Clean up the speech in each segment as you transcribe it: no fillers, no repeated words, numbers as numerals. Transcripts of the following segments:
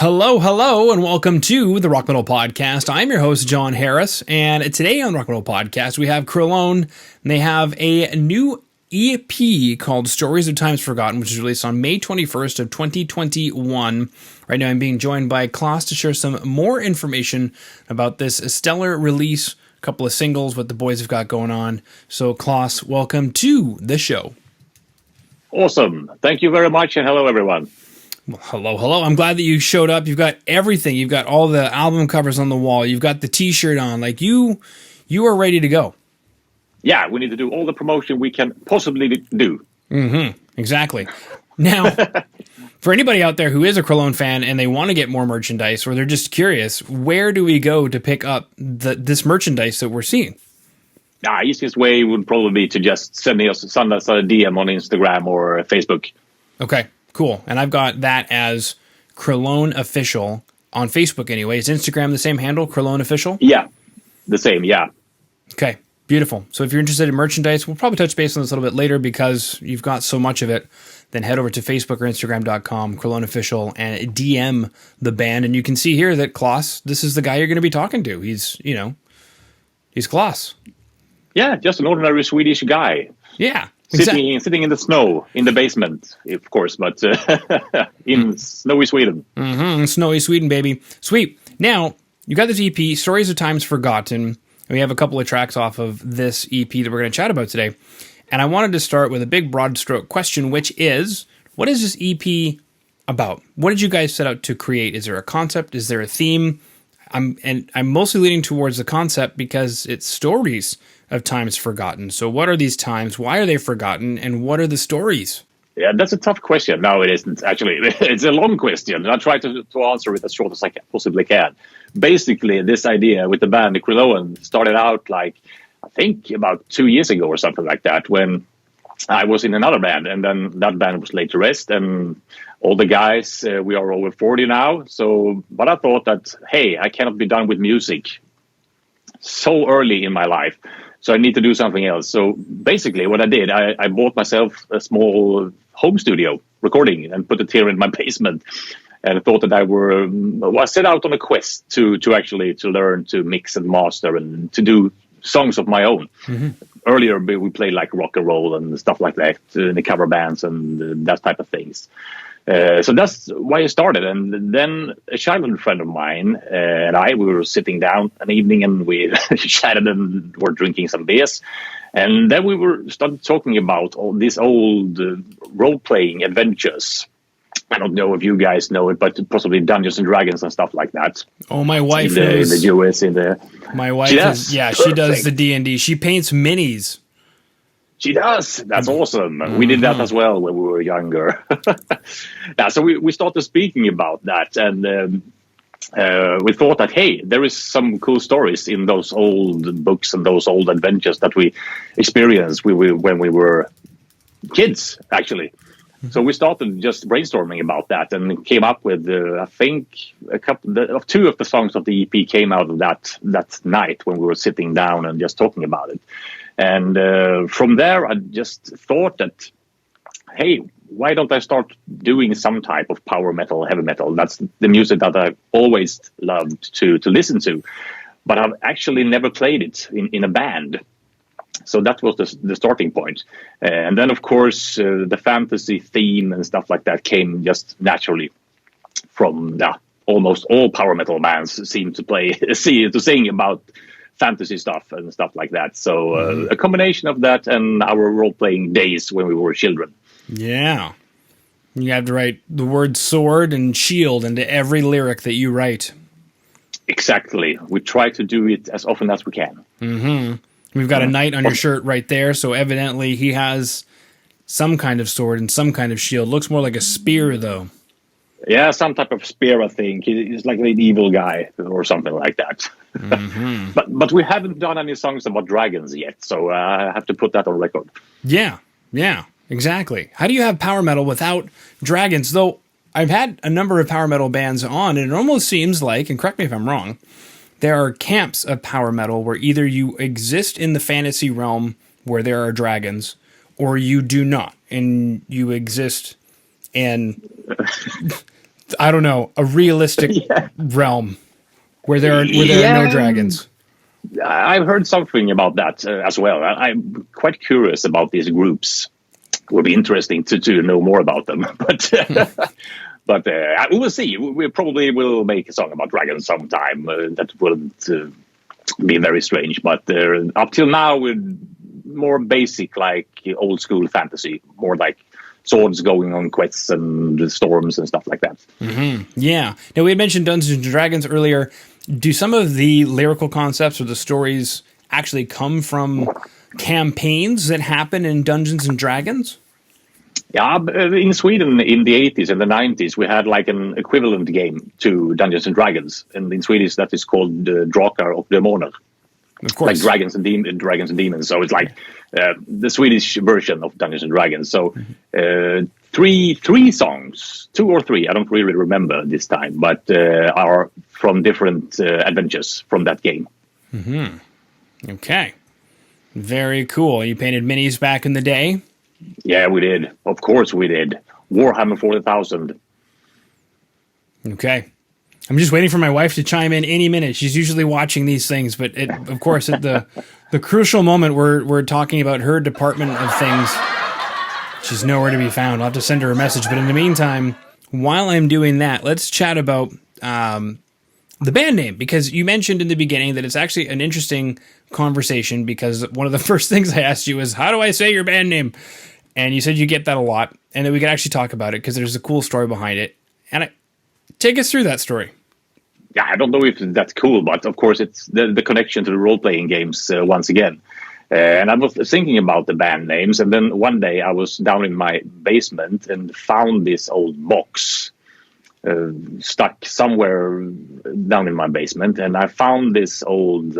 Hello, hello, and welcome to the Rock Metal Podcast. I'm your host, John Harris, and today on the Rock Metal Podcast, we have KRILLOAN, and they have a new EP called Stories of Times Forgotten, which is released on May 21st of 2021. Right now, I'm being joined by Klas to share some more information about this stellar release, a couple of singles, what the boys have got going on. So, Klas, welcome to the show. Awesome. Thank you very much, and hello, everyone. Well, hello. I'm glad that you showed up. You've got everything. You've got all the album covers on the wall. You've got the T-shirt on. Like you are ready to go. Yeah, we need to do all the promotion we can possibly do. Mm-hmm. Exactly. Now, for anybody out there who is a KRILLOAN fan and they want to get more merchandise, or they're just curious, where do we go to pick up this merchandise that we're seeing? Easiest way would probably be to just send us a DM on Instagram or Facebook. Okay. Cool. And I've got that as KRILLOAN Official on Facebook anyway. Is Instagram the same handle, KRILLOAN Official? Yeah, the same, yeah. Okay, beautiful. So if you're interested in merchandise, we'll probably touch base on this a little bit later because you've got so much of it. Then head over to Facebook or Instagram.com, KRILLOAN Official, and DM the band. And you can see here that Klas, this is the guy you're going to be talking to. He's Klas. Yeah, just an ordinary Swedish guy. Yeah. Sitting in the snow in the basement, of course, but in snowy Sweden. Mm-hmm. Snowy Sweden, baby. Sweet. Now, you got this EP, Stories of Times Forgotten. We have a couple of tracks off of this EP that we're going to chat about today. And I wanted to start with a big broad stroke question, which is, what is this EP about? What did you guys set out to create? Is there a concept? Is there a theme? I'm mostly leaning towards the concept because it's stories of times forgotten. So what are these times? Why are they forgotten? And what are the stories? Yeah, that's a tough question. No, it isn't, actually. It's a long question, and I'll try to answer it as short as I possibly can. Basically, this idea with the band, the KRILLOAN, started out I think about 2 years ago or something like that, when I was in another band, and then that band was laid to rest, and all the guys, we are over 40 now. But I thought that, hey, I cannot be done with music so early in my life. So I need to do something else. So basically what I did, I bought myself a small home studio recording and put it here in my basement. And I thought that I set out on a quest to learn to mix and master and to do songs of my own. Mm-hmm. Earlier we played like rock and roll and stuff like that in the cover bands and that type of things. So that's why I started. And then a childhood friend of mine and we were sitting down an evening and we chatted and were drinking some beers. And then we started talking about all these old role-playing adventures. I don't know if you guys know it, but possibly Dungeons and Dragons and stuff like that. Oh, my wife knows. In the US, my wife is, yeah, she does the D&D. She paints minis. She does. That's awesome. Mm-hmm. We did that as well when we were younger. So we started speaking about that, and we thought that, hey, there is some cool stories in those old books and those old adventures that we experienced when we were kids, actually. Mm-hmm. So we started just brainstorming about that and came up with, I think, two of the songs of the EP came out of that night when we were sitting down and just talking about it. And from there, I just thought that, hey, why don't I start doing some type of power metal, heavy metal? That's the music that I've always loved to listen to. But I've actually never played it in a band. So that was the starting point. And then, of course, the fantasy theme and stuff like that came just naturally from almost all power metal bands seem to sing about fantasy stuff and stuff like that. So a combination of that and our role-playing days when we were children. Yeah. You have to write the word sword and shield into every lyric that you write. Exactly. We try to do it as often as we can. Mm-hmm. We've got a knight on your shirt right there, so evidently he has some kind of sword and some kind of shield. Looks more like a spear, though. Yeah, some type of spear, I think. He's like an evil guy or something like that. Mm-hmm. But we haven't done any songs about dragons yet, so I have to put that on record. Yeah, exactly. How do you have power metal without dragons? Though I've had a number of power metal bands on, and it almost seems like, and correct me if I'm wrong, there are camps of power metal where either you exist in the fantasy realm where there are dragons, or you do not, and you exist in I don't know, a realistic realm where there are no dragons. I've heard something about that as well. I'm quite curious about these groups. It would be interesting to know more about them. But we will see. We probably will make a song about dragons sometime. That wouldn't be very strange. But up till now, we're more basic, like old school fantasy, more like swords going on quests and storms and stuff like that. Mm-hmm. Yeah. Now, we had mentioned Dungeons and Dragons earlier. Do some of the lyrical concepts or the stories actually come from campaigns that happen in Dungeons and Dragons? Yeah, in Sweden in the 80s and the 90s, we had like an equivalent game to Dungeons and Dragons. And in Swedish, that is called Drakar och Demoner. Of course. Like dragons and demons. So it's like the Swedish version of Dungeons and Dragons. So three songs, 2 or 3, I don't really remember this time, but are from different adventures from that game. Mm-hmm. Okay. Very cool. You painted minis back in the day? Yeah, we did. Of course we did. Warhammer 40,000. Okay. I'm just waiting for my wife to chime in any minute. She's usually watching these things, but of course, at the crucial moment we're talking about her department of things, she's nowhere to be found. I'll have to send her a message. But in the meantime, while I'm doing that, let's chat about the band name, because you mentioned in the beginning that it's actually an interesting conversation, because one of the first things I asked you was, how do I say your band name? And you said you get that a lot, and that we could actually talk about it because there's a cool story behind it. And take us through that story. Yeah, I don't know if that's cool, but of course it's the connection to the role-playing games once again. And I was thinking about the band names, and then one day I was down in my basement and found this old box stuck somewhere down in my basement, and I found this old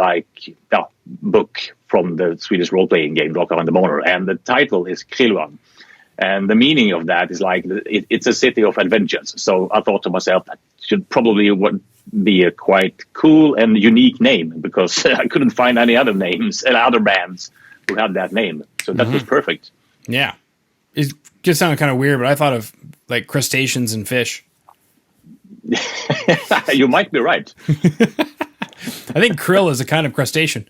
book from the Swedish role-playing game Drakar and Demoner, and the title is KRILLOAN. And the meaning of that is like it's a city of adventures. So I thought to myself, that should probably be a quite cool and unique name, because I couldn't find any other names and other bands who had that name. So that was perfect. Yeah. It just sounded kind of weird, but I thought of like crustaceans and fish. You might be right. I think krill is a kind of crustacean.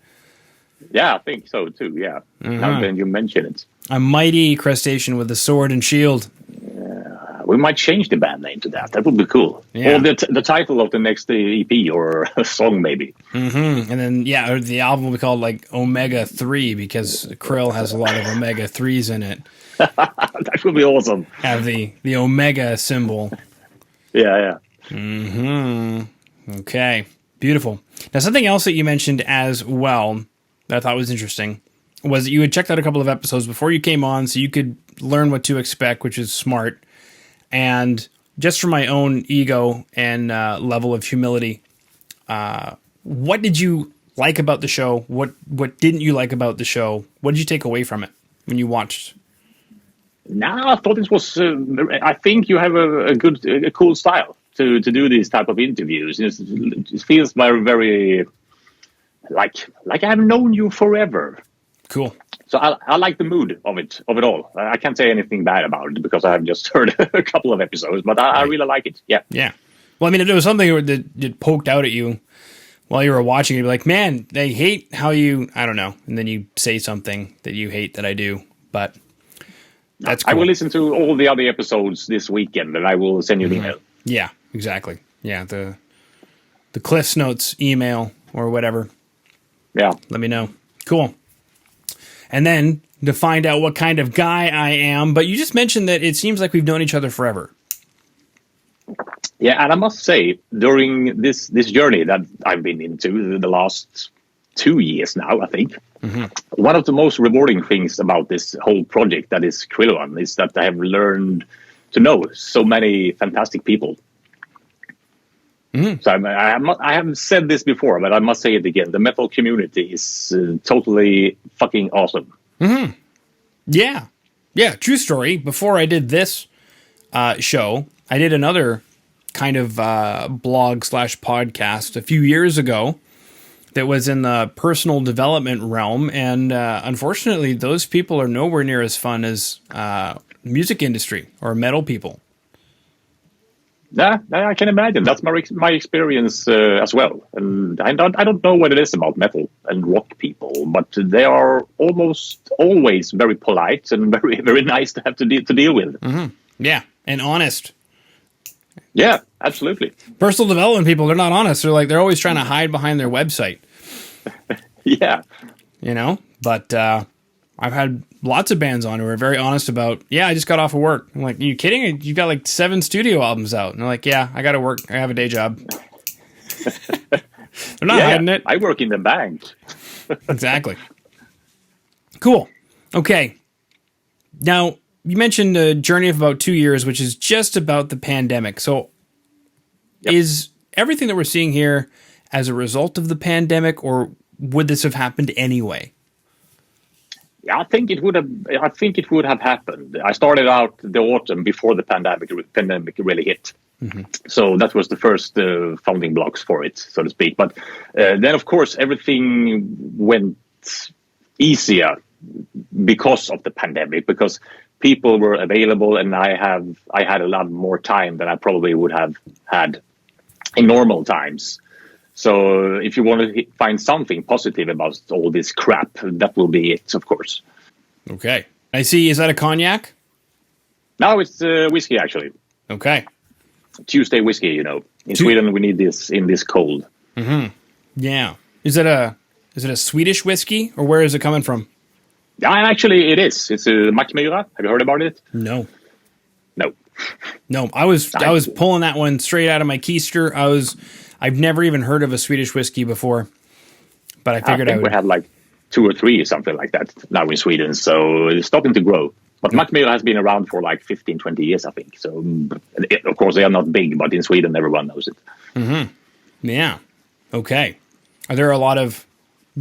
Yeah, I think so too. Yeah. Now that you mention it. A mighty crustacean with a sword and shield. We might change the band name to that. That would be cool. Yeah. Or the title of the next EP or a song, maybe. Mm-hmm. And then, the album will be called like Omega 3, because krill has a lot of Omega 3s in it. That would be awesome. Have the Omega symbol. Yeah. Mm-hmm. Okay. Beautiful. Now, something else that you mentioned as well that I thought was interesting was that you had checked out a couple of episodes before you came on so you could learn what to expect, which is smart. And just for my own ego and level of humility, what did you like about the show? What didn't you like about the show? What did you take away from it when you watched? No, I thought this was. I think you have a cool style to do these type of interviews. It feels very like I've known you forever. Cool. So I like the mood of it all. I can't say anything bad about it because I've just heard a couple of episodes, but I really like it. Yeah. Yeah. Well, I mean, if there was something that poked out at you while you were watching, you'd be like, man, they hate how you, I don't know. And then you say something that you hate that I do, but that's cool. I will listen to all the other episodes this weekend and I will send you an email. Yeah, exactly. Yeah. The Cliff's Notes email or whatever. Yeah. Let me know. Cool. And then to find out what kind of guy I am, but you just mentioned that it seems like we've known each other forever. Yeah, and I must say, during this journey that I've been into the last 2 years now, I think, one of the most rewarding things about this whole project that is KRILLOAN is that I have learned to know so many fantastic people. So I haven't said this before, but I must say it again. The metal community is totally fucking awesome. Yeah. Yeah, true story. Before I did this show, I did another kind of blog/podcast a few years ago that was in the personal development realm. And unfortunately, those people are nowhere near as fun as music industry or metal people. Yeah, I can imagine. That's my experience as well. And I don't know what it is about metal and rock people, but they are almost always very polite and very very nice to have to deal with. Mm-hmm. Yeah, and honest. Yeah, absolutely. Personal development people, they're not honest. They're always trying to hide behind their website. Yeah. You know, but I've had lots of bands on who are very honest about, I just got off of work. I'm like, are you kidding? You've got like 7 studio albums out. And they're like, yeah, I got to work. I have a day job. They're not hiding it. I work in the bank. Exactly. Cool. Okay. Now, you mentioned a journey of about 2 years, which is just about the pandemic. So is everything that we're seeing here as a result of the pandemic, or would this have happened anyway? Yeah, I think it would have happened. I started out the autumn before the pandemic really hit. Mm-hmm. So that was the first founding blocks for it, so to speak. But then, of course, everything went easier because of the pandemic, because people were available, and I had a lot more time than I probably would have had in normal times. So if you want to find something positive about all this crap, that will be it, of course. Okay. I see. Is that a cognac? No, it's whiskey, actually. Okay. Tuesday whiskey, you know. In Sweden, we need this in this cold. Mm-hmm. Yeah. Is it a Swedish whiskey, or where is it coming from? Yeah, actually, it is. It's a Mackmyra. Have you heard about it? No. No. I was pulling that one straight out of my keister. I've never even heard of a Swedish whiskey before, but I figured I would. We have like 2 or 3, something like that now in Sweden. So it's starting to grow. But Mackmyra has been around for like 15, 20 years, I think. So, of course, they are not big, but in Sweden, everyone knows it. Mm-hmm. Yeah. Okay. Are there a lot of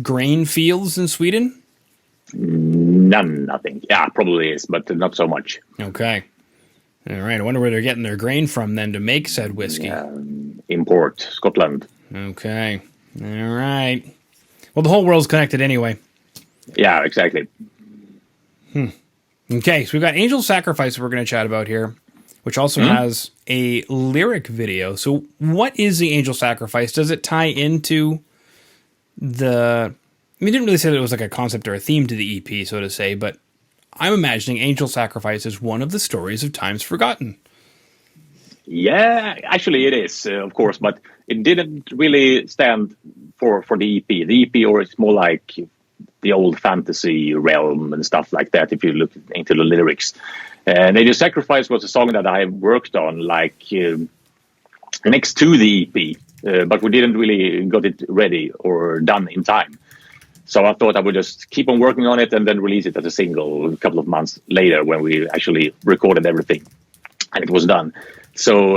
grain fields in Sweden? None, I think. Yeah, probably is, but not so much. Okay. All right. I wonder where they're getting their grain from then to make said whiskey. Import, Scotland. Okay. All right. Well, the whole world's connected anyway. Yeah, exactly. Okay, so we've got Angel Sacrifice we're going to chat about here, which also has a lyric video. So what is the Angel Sacrifice? Does it tie into the... I mean, you didn't really say that it was like a concept or a theme to the EP, so to say, but I'm imagining Angel Sacrifice is one of the stories of times forgotten. Yeah, actually it is, of course, but it didn't really stand for the EP. The EP, or it's more like the old fantasy realm and stuff like that, if you look into the lyrics. And Angel Sacrifice was a song that I worked on like next to the EP, but we didn't really got it ready or done in time. So I thought I would just keep on working on it and then release it as a single a couple of months later when we actually recorded everything and it was done. So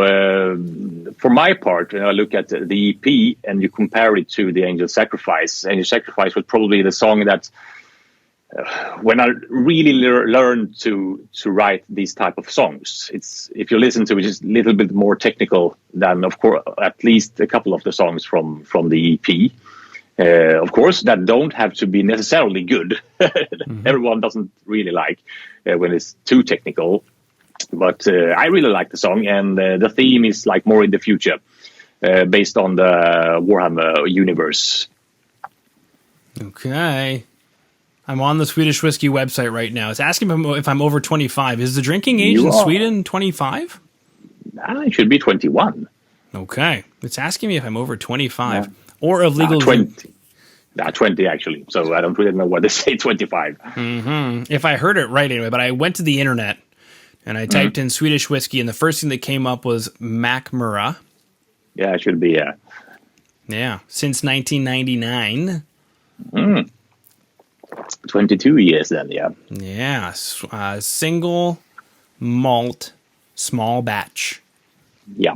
for my part, when I look at the EP and you compare it to the Angel Sacrifice was probably the song that when I really learned to write these type of songs, it's, if you listen to it, it's a little bit more technical than, of course, at least a couple of the songs from the EP. Of course, that don't have to be necessarily good. Everyone doesn't really like when it's too technical. But I really like the song, and the theme is like more in the future, based on the Warhammer universe. Okay. I'm on the Swedish Whiskey website right now. It's asking if I'm over 25. Is the drinking age in Sweden 25? It should be 21. Okay. It's asking me if I'm over 25. Or of legal... 20. 20, actually. So I don't really know why they say 25. If I heard it right anyway, but I went to the internet and I typed in Swedish whiskey, and the first thing that came up was Mackmyra. Yeah, it should be, yeah. Yeah, since 1999. 22 years then, yeah. Yeah, single malt, small batch. Yeah.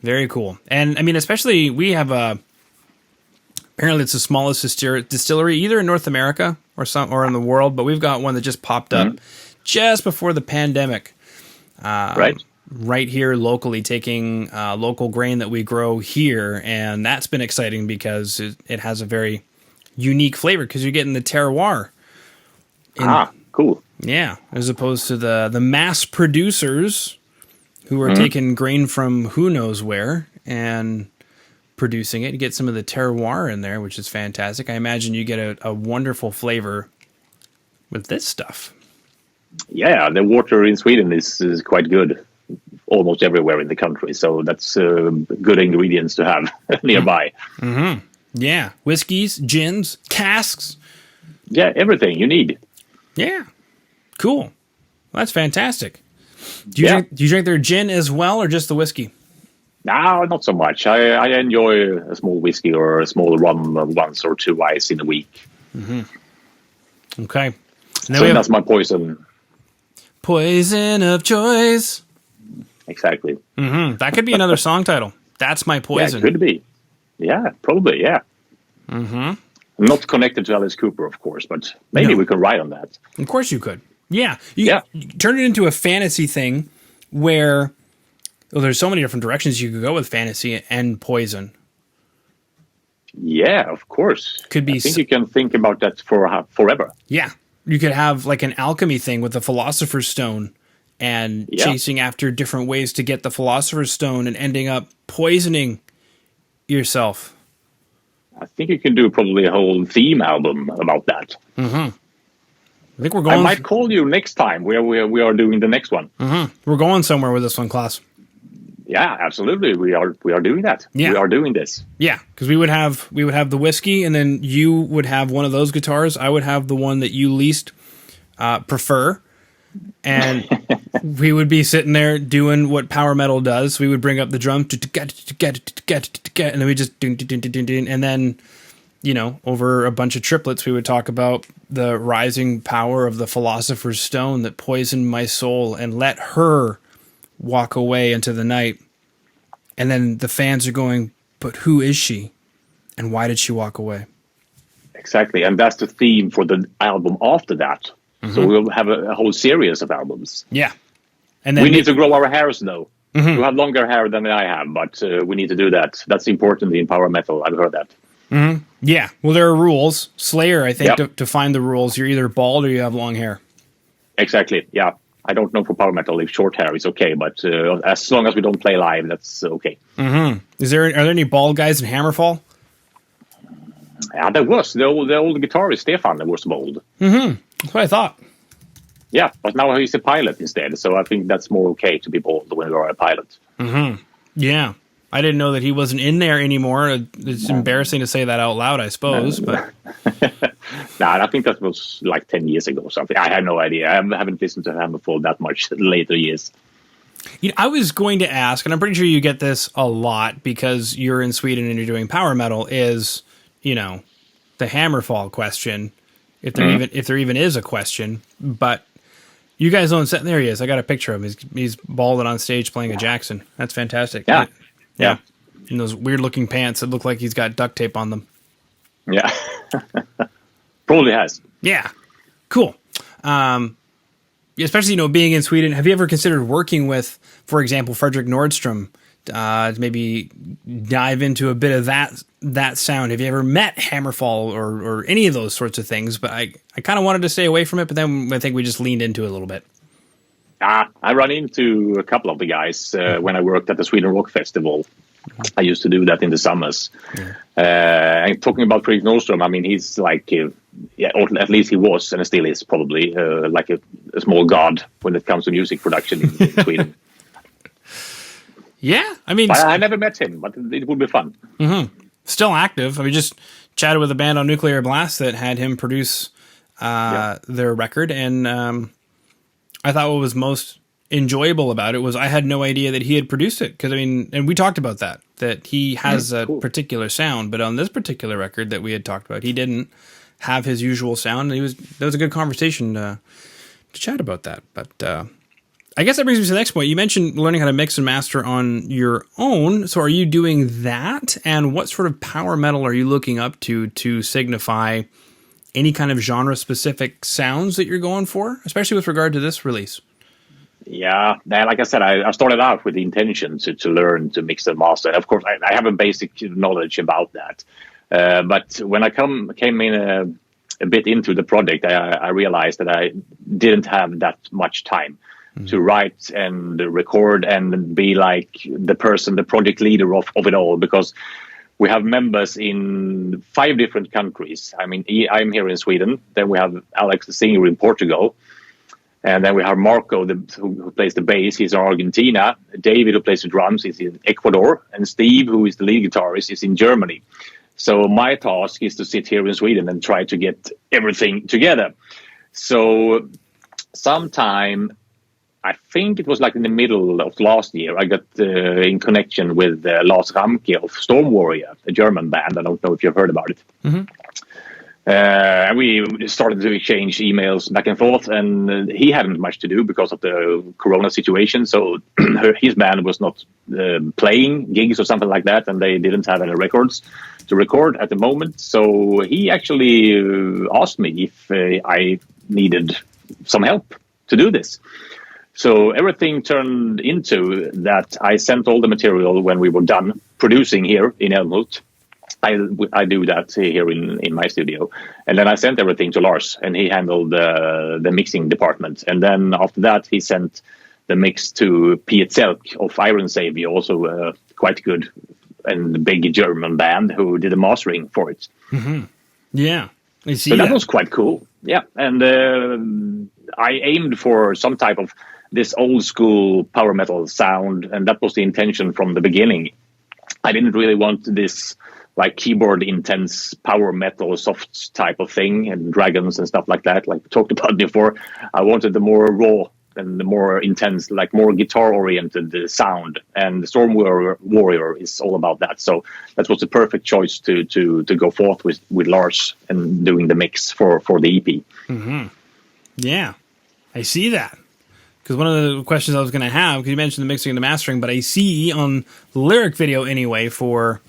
Very cool. And, I mean, especially, we have apparently it's the smallest distillery either in North America or in the world, but we've got one that just popped up just before the pandemic. Right here locally, taking local grain that we grow here, and that's been exciting because it has a very unique flavor because you're getting the terroir. Cool. Yeah, as opposed to the mass producers who are taking grain from who knows where and producing it. You get some of the terroir in there, which is fantastic. I imagine you get a wonderful flavor with this stuff. Yeah, the water in Sweden is quite good almost everywhere in the country. So that's good ingredients to have nearby. Mm-hmm. Yeah. Whiskeys, gins, casks. Yeah, everything you need. Yeah. Cool. Well, that's fantastic. Do you drink their gin as well, or just the whiskey? No, not so much. I enjoy a small whiskey or a small rum once or twice in a week. Mm-hmm. Okay. So that's my poison. Poison of choice. Exactly. Mm-hmm. That could be another song title. That's my poison. Yeah, it could be. Yeah, probably, yeah. Mm-hmm. I'm not connected to Alice Cooper, of course, but maybe we could write on that. Of course you could. Yeah. You turn it into a fantasy thing where there's so many different directions you could go with fantasy and poison. Yeah, of course. Could be. I think you can think about that for forever. Yeah. You could have like an alchemy thing with the Philosopher's Stone and chasing after different ways to get the Philosopher's Stone and ending up poisoning yourself. I think you can do probably a whole theme album about that. Mm-hmm. I think we're going. I might call you next time we are doing the next one. Mm-hmm. We're going somewhere with this one, Klas. Yeah, absolutely. We are doing that. Yeah. We are doing this. Yeah, because we would have the whiskey, and then you would have one of those guitars. I would have the one that you least prefer, and we would be sitting there doing what power metal does. We would bring up the drum, and then we just and then over a bunch of triplets, we would talk about the rising power of the Philosopher's Stone that poisoned my soul and let her walk away into the night. And then the fans are going, but who is she? And why did she walk away? Exactly. And that's the theme for the album after that. Mm-hmm. So we'll have a whole series of albums. Yeah. And then we need to grow our hairs, though. Mm-hmm. You have longer hair than I have, but we need to do that. That's important in power metal. I've heard that. Mm-hmm. Yeah. Well, there are rules. Slayer, I think, to find the rules, you're either bald or you have long hair. Exactly. Yeah. I don't know for power metal if short hair is okay, but as long as we don't play live, that's okay. Mm-hmm. Are there any bald guys in Hammerfall? Yeah, there was. The old guitarist, Stefan, that was bald. Mm-hmm. That's what I thought. Yeah, but now he's a pilot instead, so I think that's more okay to be bald when you're a pilot. Mm-hmm. Yeah. I didn't know that he wasn't in there anymore. It's embarrassing to say that out loud, I suppose. But I think that was like 10 years ago or something. I have no idea. I haven't listened to Hammerfall that much later years. I was going to ask, and I'm pretty sure you get this a lot because you're in Sweden and you're doing power metal, is, the Hammerfall question, if there even is a question. But you guys don't set. There he is. I got a picture of him. He's balding on stage playing a Jackson. That's fantastic. Yeah. Yeah. In those weird looking pants that look like he's got duct tape on them. Yeah. Probably has. Yeah. Cool. Especially, being in Sweden. Have you ever considered working with, for example, Fredrik Nordstrom, to maybe dive into a bit of that sound? Have you ever met Hammerfall or any of those sorts of things? But I kind of wanted to stay away from it, but then I think we just leaned into it a little bit. I run into a couple of the guys when I worked at the Sweden Rock Festival. I used to do that in the summers. Yeah. And talking about Fredrik Nordstrom, I mean, he's like, or at least he was, and still is probably, like a small god when it comes to music production in Sweden. Yeah, I mean... But I never met him, but it would be fun. Mm-hmm. Still active. I mean, just chatted with a band on Nuclear Blast that had him produce their record, and... I thought what was most enjoyable about it was I had no idea that he had produced it. Because, and we talked about that he has a particular sound, but on this particular record that we had talked about, he didn't have his usual sound. And that was a good conversation to chat about that. But I guess that brings me to the next point. You mentioned learning how to mix and master on your own. So are you doing that? And what sort of power metal are you looking up to signify any kind of genre-specific sounds that you're going for, especially with regard to this release? Yeah, like I said, I started out with the intention to learn to mix and master. Of course, I have a basic knowledge about that. But when I came in a bit into the project, I realized that I didn't have that much time. to write and record and be like the person, the project leader of it all, because we have members in 5 different countries. I mean, I'm here in Sweden. Then we have Alex, the singer, in Portugal. And then we have Marco, who plays the bass. He's in Argentina. David, who plays the drums, is in Ecuador. And Steve, who is the lead guitarist, is in Germany. So my task is to sit here in Sweden and try to get everything together. So sometime, I think it was like in the middle of last year, I got in connection with Lars Ramke of Storm Warrior, a German band. I don't know if you've heard about it. Mm-hmm. And we started to exchange emails back and forth, and he hadn't much to do because of the Corona situation. So his band was not playing gigs or something like that, and they didn't have any records to record at the moment. So he actually asked me if I needed some help to do this. So everything turned into that I sent all the material when we were done producing here in Älmhult. I do that here in my studio. And then I sent everything to Lars, and he handled the mixing department. And then after that, he sent the mix to Piet Selk of Iron Savior, also quite good and big German band who did the mastering for it. Mm-hmm. Yeah. I see so that was quite cool. Yeah. And I aimed for some type of this old school power metal sound, and that was the intention from the beginning. I didn't really want this like keyboard intense power metal soft type of thing and dragons and stuff like that, like we talked about before. I wanted the more raw and the more intense, like more guitar oriented sound, and the Storm Warrior is all about that. So that was the perfect choice to go forth with Lars and doing the mix for the EP. Mm-hmm. Yeah, I see that. Because one of the questions I was going to have, because you mentioned the mixing and the mastering, but I see on the lyric video anyway for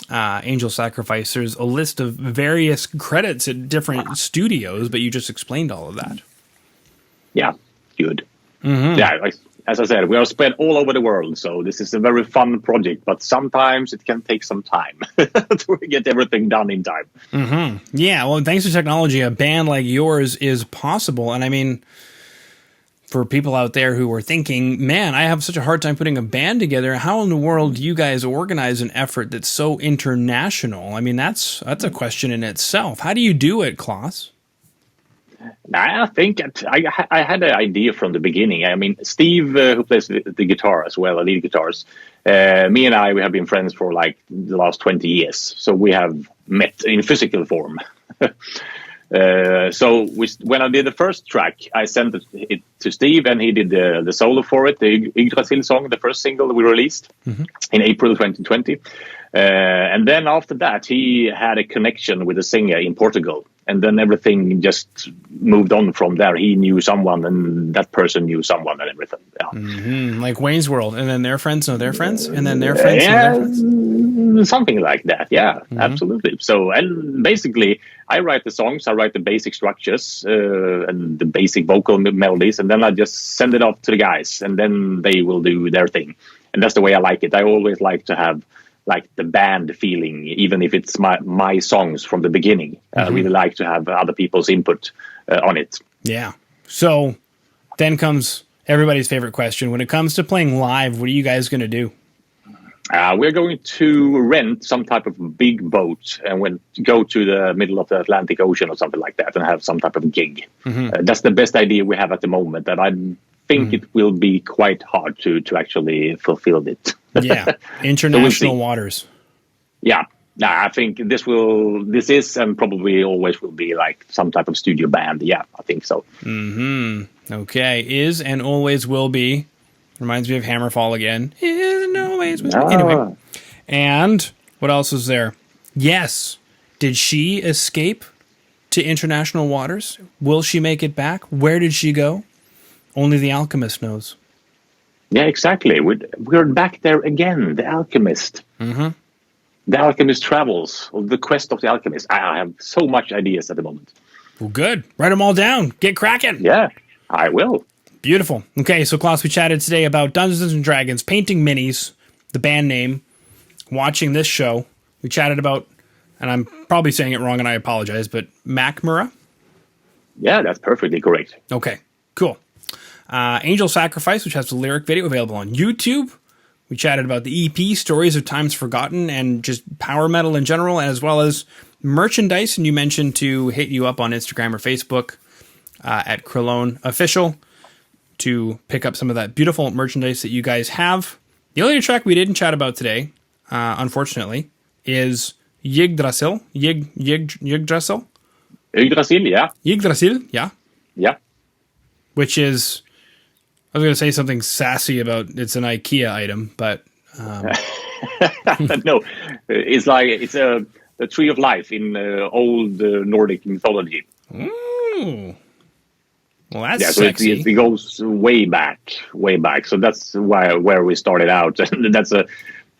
Angel Sacrifice, there's a list of various credits at different studios, but you just explained all of that. Yeah, good. Mm-hmm. Yeah, as I said, we are spread all over the world, so this is a very fun project, but sometimes it can take some time to get everything done in time. Mm-hmm. Yeah, well, thanks to technology, a band like yours is possible, and I mean, for people out there who are thinking, man, I have such a hard time putting a band together. How in the world do you guys organize an effort that's so international? I mean, that's a question in itself. How do you do it, Klas? I think I had an idea from the beginning. I mean, Steve, who plays the guitar as well, the lead guitars, me and we have been friends for like the last 20 years. So we have met in physical form. So when I did the first track, I sent it to Steve, and he did the solo for it, the Yggdrasil song, the first single that we released in April 2020. And then after that, he had a connection with a singer in Portugal. And then everything just moved on from there. He knew someone, and that person knew someone, and everything. Yeah. Mm-hmm. Like Wayne's World, and then their friends know their friends, and then their friends know their friends. Something like that. Yeah, absolutely. So, and basically, I write the songs, I write the basic structures and the basic vocal melodies, and then I just send it off to the guys, and then they will do their thing. And that's the way I like it. I always like to have like the band feeling, even if it's my songs from the beginning. I really like to have other people's input on it. Yeah. So then comes everybody's favorite question. When it comes to playing live, what are you guys going to do? We're going to rent some type of big boat and go to the middle of the Atlantic Ocean or something like that and have some type of gig. That's the best idea we have at the moment. And I think it will be quite hard to actually fulfill it. Yeah, international waters. Yeah, I think this is and probably always will be like some type of studio band. Yeah, I think so. Okay, is and always will be. Reminds me of Hammerfall again. Is and always will be. Anyway, and what else is there? Yes, did she escape to international waters? Will she make it back? Where did she go? Only the alchemist knows. Yeah, exactly. We're back there again. The alchemist. The alchemist travels. Or the quest of the alchemist. I have so much ideas at the moment. Well, good. Write them all down. Get cracking. Yeah, I will. Beautiful. Okay, so Klas, we chatted today about Dungeons and Dragons, painting minis, the band name, watching this show. We chatted about, and I'm probably saying it wrong and I apologize, but Mackmyra? Yeah, that's perfectly correct. Okay, cool. Angel Sacrifice, which has the lyric video available on YouTube. We chatted about the EP, Stories of Times Forgotten, and just power metal in general, as well as merchandise. And you mentioned to hit you up on Instagram or Facebook at KRILLOAN Official to pick up some of that beautiful merchandise that you guys have. The only track we didn't chat about today, unfortunately, is Yggdrasil. Yggdrasil? Yggdrasil, yeah. Yggdrasil, yeah. Yeah. Which is, I was going to say something sassy about it's an IKEA item, but... No, it's like, it's a tree of life in old Nordic mythology. Ooh. Well, that's so sexy. It goes way back. So that's where we started out. And that's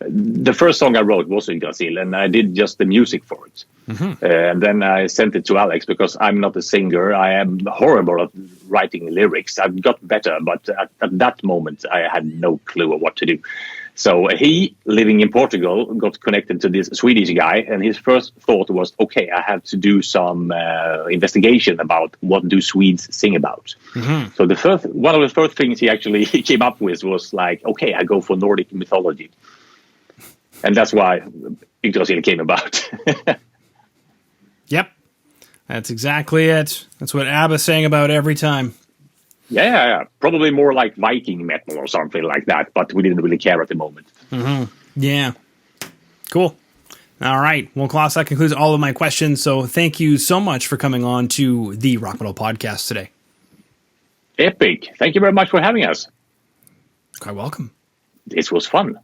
the first song I wrote was Yggdrasil, and I did just the music for it. Mm-hmm. And then I sent it to Alex because I'm not a singer. I am horrible at writing lyrics. I've got better, but at that moment I had no clue of what to do. So he, living in Portugal, got connected to this Swedish guy, and his first thought was, okay, I have to do some investigation about what do Swedes sing about. Mm-hmm. So one of the first things he actually came up with was like, okay, I go for Nordic mythology. And that's why Yggdrasil came about. Yep. That's exactly it. That's what ABBA sang about every time. Yeah. Probably more like Viking metal or something like that, but we didn't really care at the moment. Mm-hmm. Yeah. Cool. All right. Well, Klas, that concludes all of my questions. So thank you so much for coming on to the Rock Metal Podcast today. Epic. Thank you very much for having us. Quite welcome. This was fun.